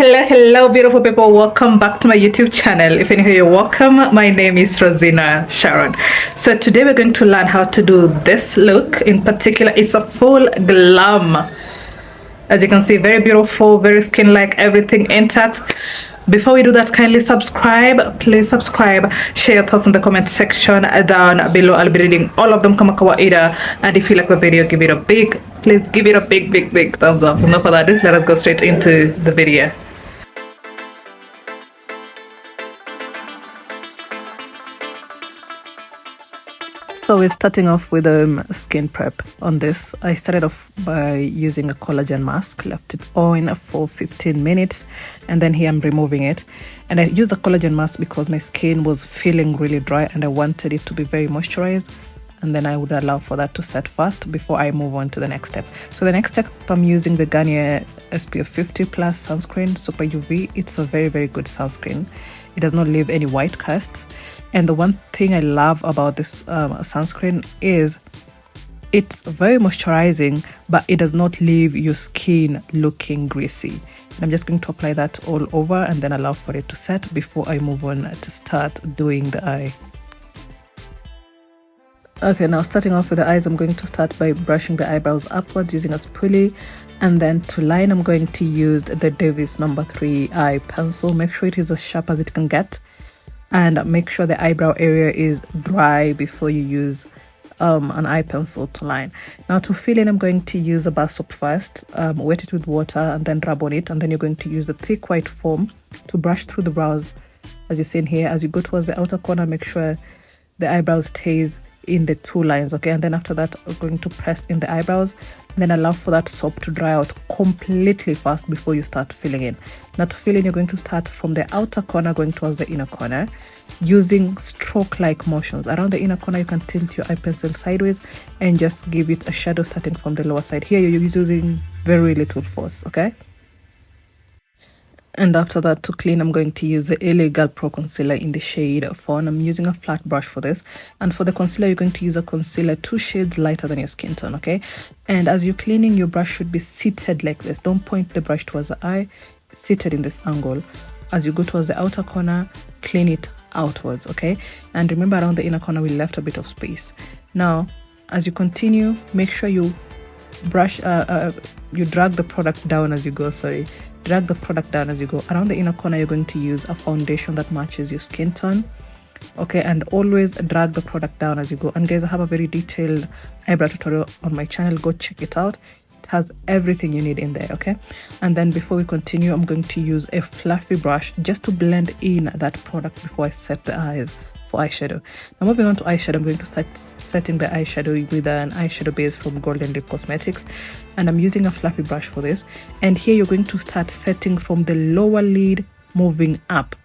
Hello, beautiful people. Welcome back to my YouTube channel. If you're new here, welcome. My name is Rosina Sharon. So today we're going to learn how to do this look. In particular, it's a full glam. As you can see, very beautiful, very skin-like, everything intact. Before we do that, kindly subscribe. Please subscribe. Share your thoughts in the comment section down below. I'll be reading all of them kama kawaida. And if you like the video, give it a big, please give it a big thumbs up. Enough of that. Let us go straight into the video. So we're starting off with skin prep on this. I started off by using a collagen mask, left it on for 15 minutes, and then here I'm removing it. And I use a collagen mask because my skin was feeling really dry and I wanted it to be very moisturized. And then I would allow for that to set first before I move on to the next step. So the next step, I'm using the Garnier SPF 50 plus sunscreen, Super UV. It's a very good sunscreen. It does not leave any white casts. And the one thing I love about this sunscreen is it's very moisturizing, but it does not leave your skin looking greasy. And I'm just going to apply that all over and then allow for it to set before I move on to start doing the eye. Okay, now starting off with the eyes, I'm going to start by brushing the eyebrows upwards using a spoolie, and then to line I'm going to use the Davis number 3 eye pencil. Make sure it is as sharp as it can get, and make sure the eyebrow area is dry before you use an eye pencil to line. Now to fill in, I'm going to use a bar soap first, wet it with water and then rub on it, and then you're going to use the thick white foam to brush through the brows. As you see in here, as you go towards the outer corner, make sure the eyebrow stays in the 2 lines, okay? And then after that, we're going to press in the eyebrows and then allow for that soap to dry out completely fast before you start filling in. Now to fill in, you're going to start from the outer corner going towards the inner corner using stroke-like motions. Around the inner corner, you can tilt your eye pencil sideways and just give it a shadow starting from the lower side. Here, you're using very little force, okay? And after that, to clean, I'm going to use the LA Girl Pro Concealer in the shade Fawn. I'm using a flat brush for this. And for the concealer, you're going to use a concealer 2 shades lighter than your skin tone, okay? And as you're cleaning, your brush should be seated like this. Don't point the brush towards the eye, seated in this angle. As you go towards the outer corner, clean it outwards, okay? And remember, around the inner corner, we left a bit of space. Now, as you continue, make sure you brush, you drag the product down as you go, drag the product down as you go. Around the inner corner, you're going to use a foundation that matches your skin tone, okay? And always drag the product down as you go. And guys, I have a very detailed eyebrow tutorial on my channel. Go check it out. It has everything you need in there, okay? And then before we continue, I'm going to use a fluffy brush just to blend in that product before I set the eyes for eyeshadow. Now moving on to eyeshadow, I'm going to start setting the eyeshadow with an eyeshadow base from Golden Lip Cosmetics, and I'm using a fluffy brush for this. And here you're going to start setting from the lower lid moving up,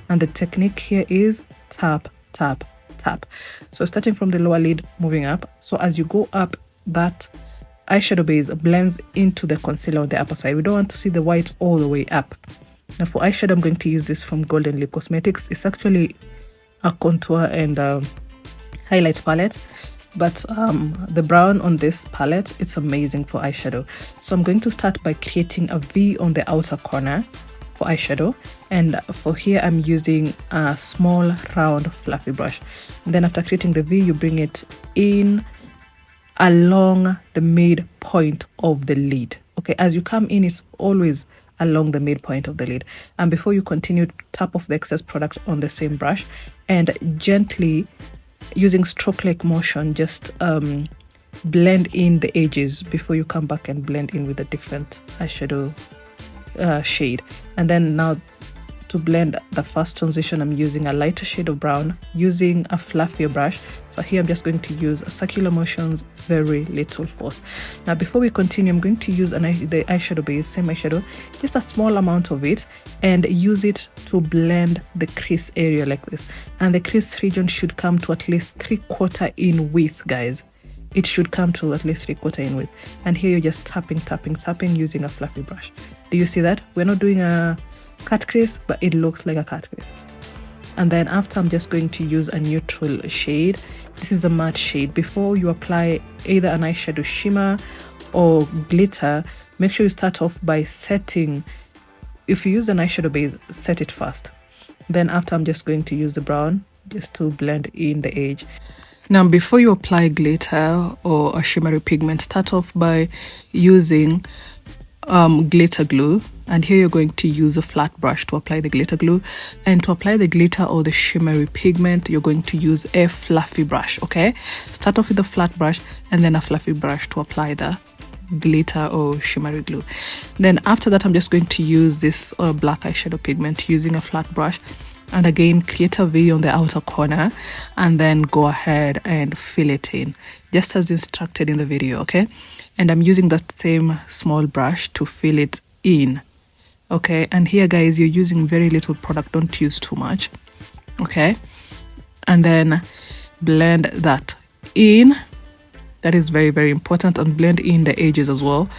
and the technique here is tap tap tap. So starting from the lower lid moving up, so as you go up, that eyeshadow base blends into the concealer on the upper side. We don't want to see the white all the way up. Now for eyeshadow, I'm going to use this from Golden Lip Cosmetics. It's actually a contour and highlight palette, but the brown on this palette, it's amazing for eyeshadow. So I'm going to start by creating a V on the outer corner for eyeshadow, and for here I'm using a small round fluffy brush. And then after creating the V, you bring it in along the midpoint of the lid, okay? As you come in, it's always along the midpoint of the lid. And before you continue, tap off the excess product on the same brush and gently, using stroke-like motion, just blend in the edges before you come back and blend in with a different eyeshadow shade. And then now to blend the first transition, I'm using a lighter shade of brown using a fluffier brush. So here I'm just going to use circular motions, very little force. Now before we continue, I'm going to use the eyeshadow base, same eyeshadow, just a small amount of it, and use it to blend the crease area like this. And the crease region should come to at least 3/4 in width, guys. It should come to at least 3/4 in width. And here you're just tapping using a fluffy brush. Do you see that? We're not doing a cut crease, but it looks like a cut crease. And then after, I'm just going to use a neutral shade. This is a matte shade. Before you apply either an eyeshadow shimmer or glitter, make sure you start off by setting. If you use an eyeshadow base, set it first. Then after, I'm just going to use the brown just to blend in the edge. Now, before you apply glitter or a shimmery pigment, start off by using glitter glue. And here you're going to use a flat brush to apply the glitter glue. And to apply the glitter or the shimmery pigment, you're going to use a fluffy brush, okay? Start off with a flat brush and then a fluffy brush to apply the glitter or shimmery glue. Then after that, I'm just going to use this black eyeshadow pigment using a flat brush. And again, create a V on the outer corner and then go ahead and fill it in, just as instructed in the video, okay? And I'm using that same small brush to fill it in, okay? And here, guys, you're using very little product. Don't use too much, okay? And then blend that in. That is very, very important. And blend in the edges as well,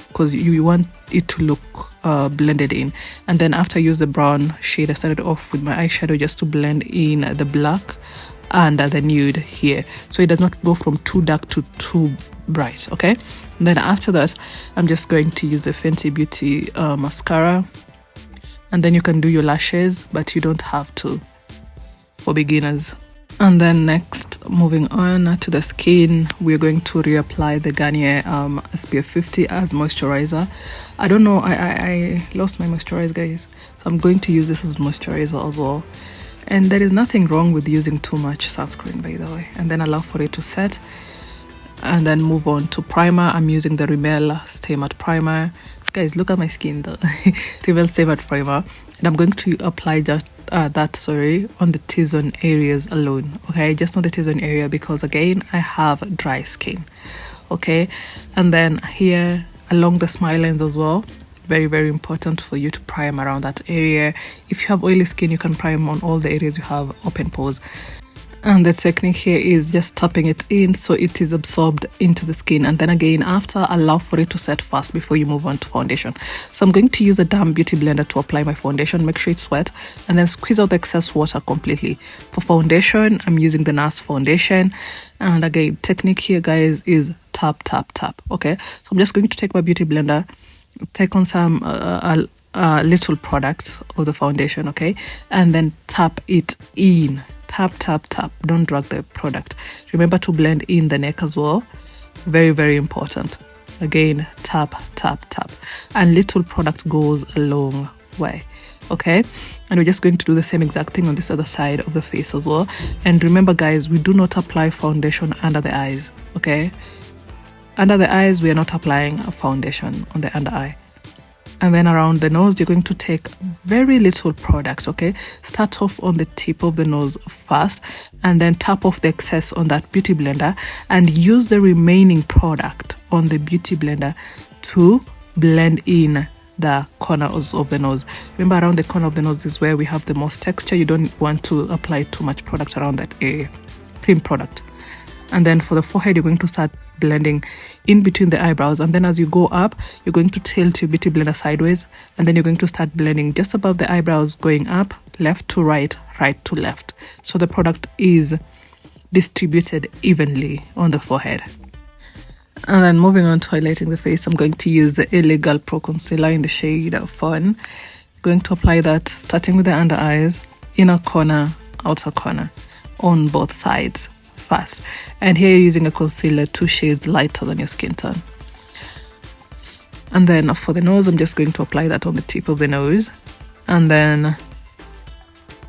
because you want it to look blended in. And then after I use the brown shade, I started off with my eyeshadow just to blend in the black and the nude here, so it does not go from too dark to too bright, okay? And then after that, I'm just going to use the Fenty Beauty mascara, and then you can do your lashes, but you don't have to for beginners. And then next, moving on to the skin, we're going to reapply the Garnier SPF 50 as moisturizer. I don't know, I lost my moisturizer, guys, so I'm going to use this as moisturizer as well. And there is nothing wrong with using too much sunscreen, by the way. And then allow for it to set. And then move on to primer. I'm using the Rimmel Stay Matte Primer. Guys, look at my skin though. Rimmel Stay Matte Primer. And I'm going to apply that on the T-zone areas alone, okay? Just on the T-zone area, because again, I have dry skin, okay? And then here along the smile lines as well, very, very important for you to prime around that area. If you have oily skin, you can prime on all the areas you have open pores. And the technique here is just tapping it in so it is absorbed into the skin. And then again, after, allow for it to set fast before you move on to foundation. So I'm going to use a damp beauty blender to apply my foundation. Make sure it's wet and then squeeze out the excess water completely. For foundation, I'm using the NARS foundation. And again, technique here, guys, is tap, tap, tap, okay? So I'm just going to take my beauty blender, take on some little product of the foundation, okay? And then tap it in. Tap, tap, tap. Don't drag the product. Remember to blend in the neck as well. Very, very important. Again, tap, tap, tap. And little product goes a long way. Okay? And we're just going to do the same exact thing on this other side of the face as well. And remember, guys, we do not apply foundation under the eyes. Okay? Under the eyes, we are not applying a foundation on the under eye. And then around the nose, you're going to take very little product, okay? Start off on the tip of the nose first, and then tap off the excess on that beauty blender, and use the remaining product on the beauty blender to blend in the corners of the nose. Remember, around the corner of the nose is where we have the most texture. You don't want to apply too much product around that area, cream product. And then for the forehead, you're going to start blending in between the eyebrows, and then as you go up, you're going to tilt your beauty blender sideways, and then you're going to start blending just above the eyebrows, going up, left to right, right to left, so the product is distributed evenly on the forehead. And then moving on to highlighting the face, I'm going to use the LA Girl Pro Concealer in the shade Fun. Going to apply that starting with the under eyes, inner corner, outer corner, on both sides first. And here you're using a concealer 2 shades lighter than your skin tone. And then for the nose, I'm just going to apply that on the tip of the nose, and then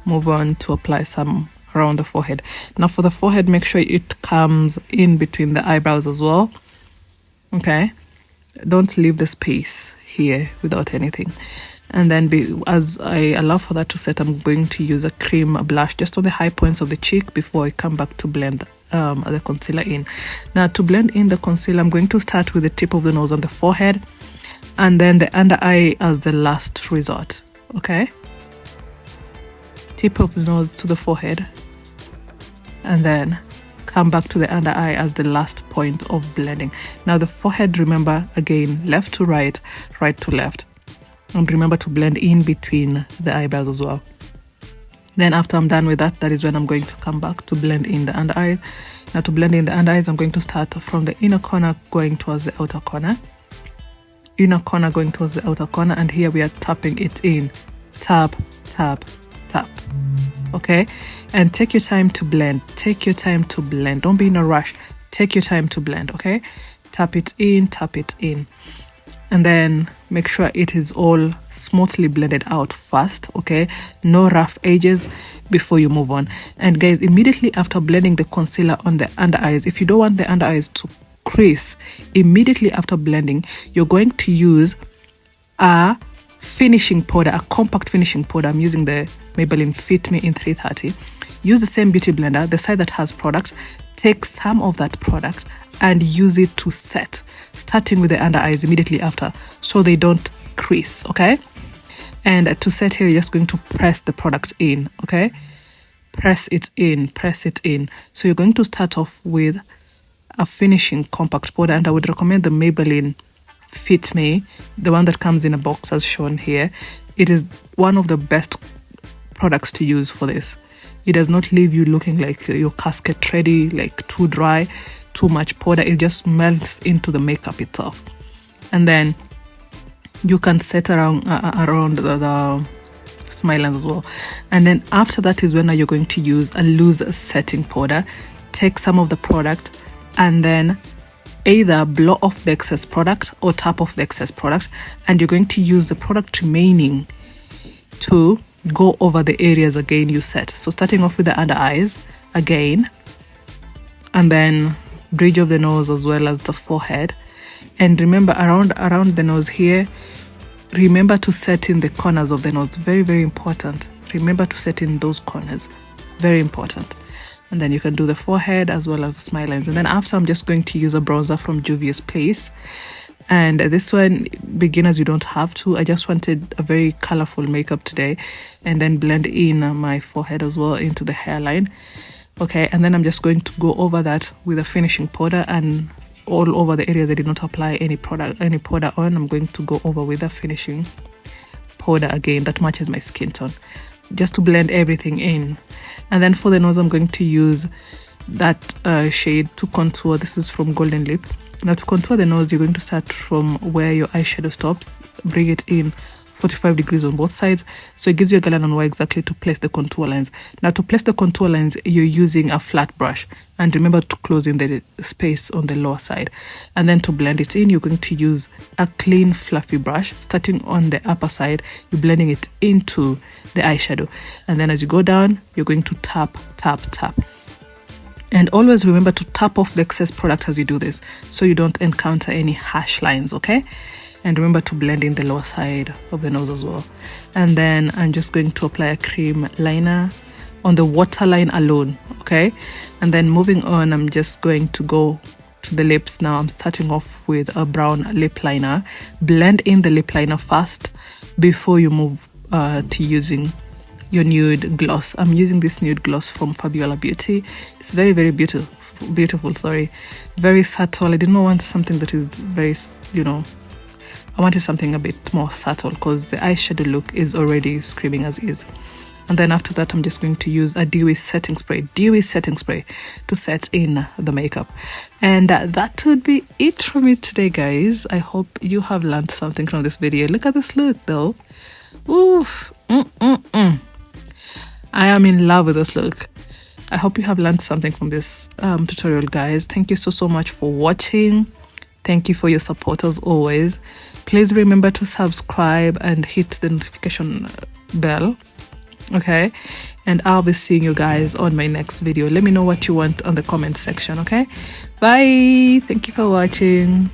move on to apply some around the forehead. Now for the forehead, make sure it comes in between the eyebrows as well, okay? Don't leave the space here without anything. And then as I allow for that to set, I'm going to use a cream blush just on the high points of the cheek before I come back to blend the concealer in. Now to blend in the concealer, I'm going to start with the tip of the nose and the forehead, and then the under eye as the last resort, okay? Tip of the nose to the forehead, and then come back to the under eye as the last point of blending. Now the forehead, remember, again, left to right, right to left. And remember to blend in between the eyebrows as well. Then after I'm done with that, that is when I'm going to come back to blend in the under eyes. Now to blend in the under eyes, I'm going to start from the inner corner going towards the outer corner. inner corner going towards the outer corner, and here we are tapping it in. Tap, tap, tap. Okay, and take your time to blend. Take your time to blend. Don't be in a rush. Take your time to blend. Okay, tap it in, and then make sure it is all smoothly blended out fast. Okay, no rough edges before you move on. And guys, immediately after blending the concealer on the under eyes, if you don't want the under eyes to crease, immediately after blending, you're going to use a finishing powder, a compact finishing powder. I'm using the Maybelline Fit Me in 330. Use the same beauty blender, the side that has product. Take some of that product and use it to set, starting with the under eyes immediately after, so they don't crease. Okay, and to set here, you're just going to press the product in. Okay, press it in. So you're going to start off with a finishing compact powder, and I would recommend the Maybelline Fit Me, the one that comes in a box as shown here. It is one of the best products to use for this. It does not leave you looking like your casket ready, like too dry, too much powder. It just melts into the makeup itself. And then you can set around the smile lines as well. And then after that is when you're going to use a loose setting powder. Take some of the product and then either blow off the excess product or tap off the excess product, and you're going to use the product remaining to go over the areas again you set. So starting off with the under eyes again, and then bridge of the nose as well as the forehead. And remember, around the nose here, remember to set in the corners of the nose. Very, very important. Remember to set in those corners. Very important. And then you can do the forehead as well as the smile lines. And then after, I'm just going to use a bronzer from Juvia's Place. And this one, beginners, you don't have to. I just wanted a very colorful makeup today. And then blend in my forehead as well into the hairline. Okay, and then I'm just going to go over that with a finishing powder, and all over the areas I did not apply any powder on, I'm going to go over with a finishing powder again that matches my skin tone, just to blend everything in. And then for the nose, I'm going to use that shade to contour. This is from Golden Lip. Now to contour the nose, you're going to start from where your eyeshadow stops, bring it in 45 degrees on both sides, so it gives you a guideline on where exactly to place the contour lines. Now to place the contour lines, you're using a flat brush, and remember to close in the space on the lower side. And then to blend it in, you're going to use a clean fluffy brush. Starting on the upper side, you're blending it into the eyeshadow, and then as you go down, you're going to tap, tap, tap. And always remember to tap off the excess product as you do this, so you don't encounter any harsh lines. Okay, and remember to blend in the lower side of the nose as well. And then I'm just going to apply a cream liner on the waterline alone. Okay, and then moving on, I'm just going to go to the lips. Now I'm starting off with a brown lip liner. Blend in the lip liner first before you move to using your nude gloss. I'm using this nude gloss from Fabiola Beauty. It's very, very beautiful, sorry, very subtle. I didn't want something that is very, I wanted something a bit more subtle because the eyeshadow look is already screaming as is. And then after that, I'm just going to use a dewy setting spray to set in the makeup. And that would be it from me today, guys. I hope you have learned something from this video. Look at this look though. Oof. I am in love with this look. I hope you have learned something from this tutorial, guys. Thank you so much for watching. Thank you for your support as always. Please remember to subscribe and hit the notification bell. Okay, and I'll be seeing you guys on my next video. Let me know what you want on the comment section. Okay, bye. Thank you for watching.